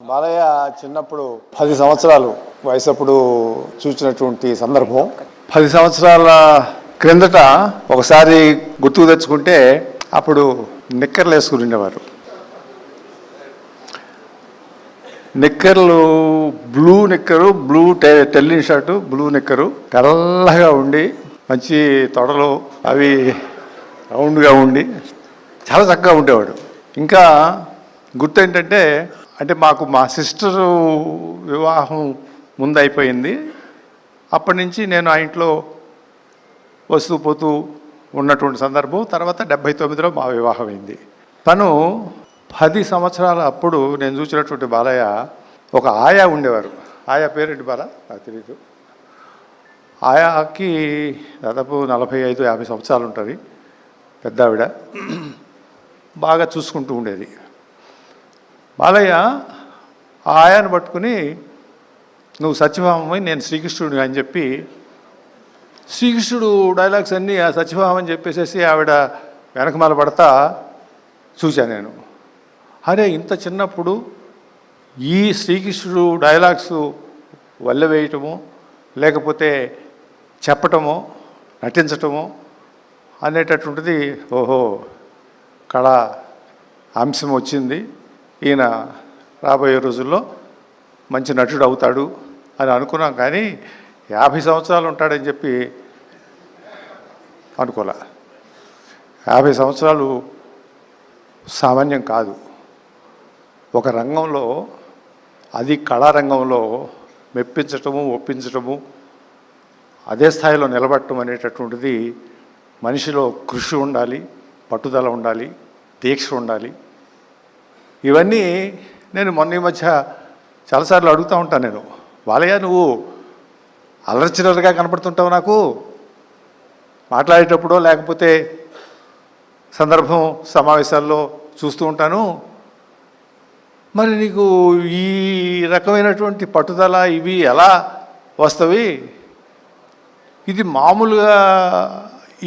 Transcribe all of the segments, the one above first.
బాలయ్య చిన్నప్పుడు 10 సంవత్సరాలు వయసప్పుడు చూసినటువంటి సందర్భం 10 సంవత్సరాల క్రిందట ఒకసారి గుర్తుకు తెచ్చుకుంటే అప్పుడు నిక్కర్లు వేసుకుని ఉండేవారు. నిక్కర్లు బ్లూ నిక్కరు, బ్లూ టెల్లిన్ షర్టు, బ్లూ నిక్కరు, తెల్లగా ఉండి మంచి తొడలు అవి రౌండ్గా ఉండి చాలా చక్కగా ఉండేవాడు. ఇంకా గుర్తు ఏంటంటే మాకు మా సిస్టరు వివాహం ముందు అయిపోయింది. అప్పటి నుంచి నేను ఆ ఇంట్లో వస్తూ పోతూ ఉన్నటువంటి సందర్భం. తర్వాత 79లో మా వివాహం అయింది. తను 10 సంవత్సరాల అప్పుడు నేను చూసినటువంటి బాలయ్య ఒక ఆయా ఉండేవారు. ఆయా పేరేంటి బాల నాకు తెలియదు. ఆయాకి దాదాపు 45-50 సంవత్సరాలు ఉంటుంది. పెద్ద ఆవిడ బాగా చూసుకుంటూ ఉండేది. బాలయ్య ఆయాను పట్టుకుని నువ్వు సత్యభామని నేను శ్రీకృష్ణుడు అని చెప్పి శ్రీకృష్ణుడు డైలాగ్స్ అన్నీ ఆ సత్యభామని చెప్పేసేసి ఆవిడ వెనకమాల పడతా చూశాను నేను. అరే ఇంత చిన్నప్పుడు ఈ శ్రీకృష్ణుడు డైలాగ్స్ వల్లెవేయటము లేకపోతే చెప్పటము నటించటము అనేటటువంటిది ఓహో కళ అంశం వచ్చింది, ఈయన రాబోయే రోజుల్లో మంచి నటుడు అవుతాడు అని అనుకున్నాం. కానీ 50 సంవత్సరాలు ఉంటాడని చెప్పి అనుకోలే. 50 సంవత్సరాలు సామాన్యం కాదు. ఒక రంగంలో, అది కళారంగంలో మెప్పించటము ఒప్పించటము అదే స్థాయిలో నిలబడటం అనేటటువంటిది మనిషిలో కృషి ఉండాలి, పట్టుదల ఉండాలి, దీక్ష ఉండాలి. ఇవన్నీ నేను మొన్న ఈ మధ్య చాలాసార్లు అడుగుతూ ఉంటాను. నేను బాలయ్య నువ్వు అల్లరిచిల్లరగా కనపడుతుంటావు నాకు మాట్లాడేటప్పుడో లేకపోతే సందర్భం సమావేశాల్లో చూస్తూ ఉంటాను. మరి నీకు ఈ రకమైనటువంటి పట్టుదల ఇవి ఎలా వస్తవి? ఇది మామూలుగా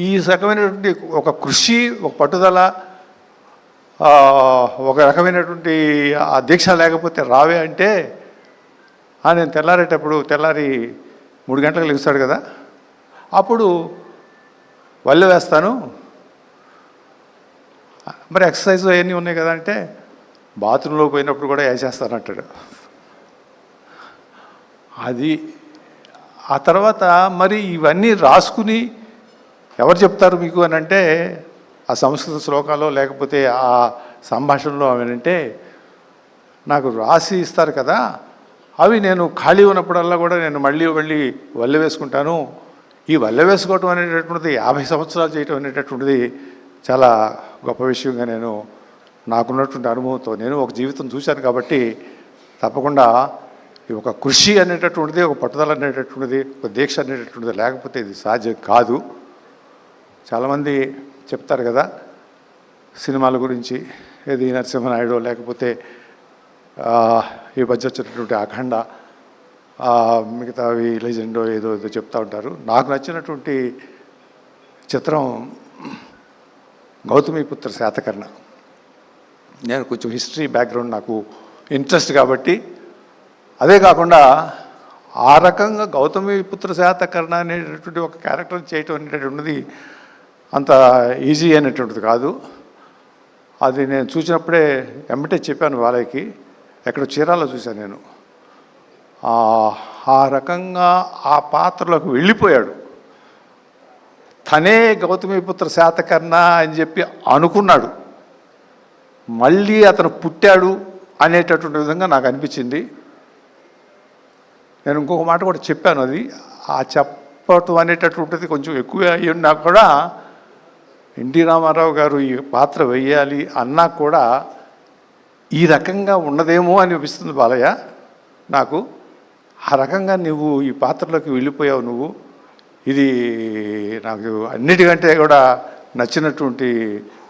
ఈ రకమైనటువంటి ఒక కృషి, ఒక పట్టుదల, ఒక రకమైనటువంటి ఆ దీక్ష లేకపోతే రావే అంటే నేను తెల్లారి 3 గంటలకు లెగుస్తాడు కదా, అప్పుడు వల్లె వేస్తాను. మరి ఎక్సర్సైజ్ అవన్నీ ఉన్నాయి కదా అంటే బాత్రూంలో పోయినప్పుడు కూడా వేసేస్తాను అంటాడు. అది ఆ తర్వాత మరి ఇవన్నీ రాసుకుని ఎవరు చెప్తారు మీకు అని అంటే ఆ సంస్కృత శ్లోకాలు లేకపోతే ఆ సంభాషణలో అవేనంటే నాకు రాసి ఇస్తారు కదా, అవి నేను ఖాళీ ఉన్నప్పుడల్లా కూడా నేను మళ్ళీ వల్లె వేసుకుంటాను. ఈ వల్లె వేసుకోవటం అనేటటువంటిది 50 సంవత్సరాలు చేయటం అనేటటువంటిది చాలా గొప్ప విషయంగా నేను నాకున్నటువంటి అనుభవంతో నేను ఒక జీవితం చూశాను. కాబట్టి తప్పకుండా ఒక కృషి అనేటటువంటిది, ఒక పట్టుదల అనేటటువంటిది, ఒక దీక్ష అనేటటువంటిది లేకపోతే ఇది సాధ్యం కాదు. చాలామంది చెప్తారు కదా సినిమాల గురించి, ఏది నరసింహనాయుడు లేకపోతే ఈ మధ్య వచ్చినటువంటి అఖండ, మిగతావి లెజెండో ఏదో చెప్తూ ఉంటారు. నాకు నచ్చినటువంటి చిత్రం గౌతమిపుత్ర శాతకర్ణ. నేను కొంచెం హిస్టరీ బ్యాక్గ్రౌండ్ నాకు ఇంట్రెస్ట్ కాబట్టి, అదే కాకుండా ఆ రకంగా గౌతమిపుత్ర శాతకర్ణ అనేటటువంటి ఒక క్యారెక్టర్ చేయటం అనేటటువంటిది అంత ఈజీ అనేటువంటిది కాదు. అది నేను చూసినప్పుడే వెంబటే చెప్పాను బాలయ్యకి. ఎక్కడ చీరాల్లో చూశాను నేను. ఆ రకంగా ఆ పాత్రలోకి వెళ్ళిపోయాడు. తనే గౌతమిపుత్ర శాతకర్ణ అని చెప్పి అనుకున్నాడు. మళ్ళీ అతను పుట్టాడు అనేటటువంటి విధంగా నాకు అనిపించింది. నేను ఇంకొక మాట కూడా చెప్పాను. అది ఆ చెప్పటం అనేటటువంటిది కొంచెం ఎక్కువ అయ్యి ఉన్నా కూడా ఎన్టీ రామారావు గారు ఈ పాత్ర వేయాలి అన్నా కూడా ఈ రకంగా ఉన్నదేమో అనిపిస్తుంది బాలయ్య నాకు. ఆ రకంగా నువ్వు ఈ పాత్రలోకి వెళ్ళిపోయావు నువ్వు. ఇది నాకు అన్నిటికంటే కూడా నచ్చినటువంటి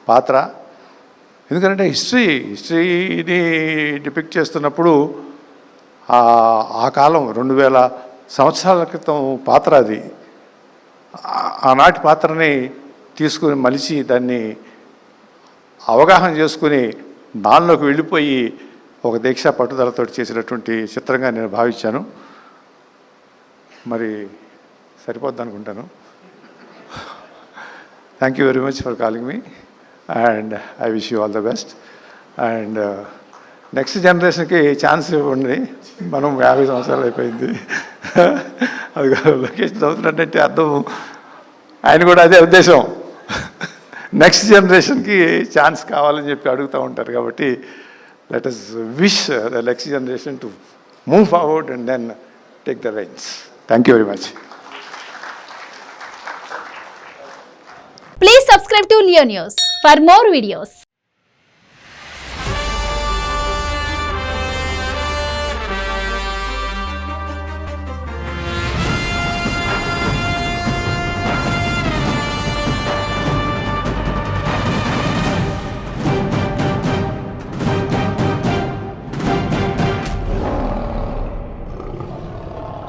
పాత్ర. ఎందుకంటే హిస్టరీని డిపిక్ట్ చేస్తున్నప్పుడు ఆ కాలం 2000 సంవత్సరాల క్రితం పాత్ర అది. ఆనాటి పాత్రని తీసుకుని మలిచి దాన్ని అవగాహన చేసుకుని దానిలోకి వెళ్ళిపోయి ఒక దీక్ష పట్టుదలతో చేసినటువంటి చిత్రంగా నేను భావించాను. మరి సరిపోద్ది అనుకుంటాను. Thank you very much for calling me and I wish you all the best. And next జనరేషన్కి ఛాన్స్ ఇవ్వండి. మనం 50 సంవత్సరాలు అయిపోయింది. అది లొకేషన్ చదువుతున్నట్టే అర్థం. ఆయన కూడా అదే ఉద్దేశం, నెక్స్ట్ జనరేషన్కి ఛాన్స్ కావాలని చెప్పి అడుగుతూ ఉంటారు. కాబట్టి let us wish the next generation to move forward and then take the reins. Thank you very much. Please subscribe to Leo News for more videos.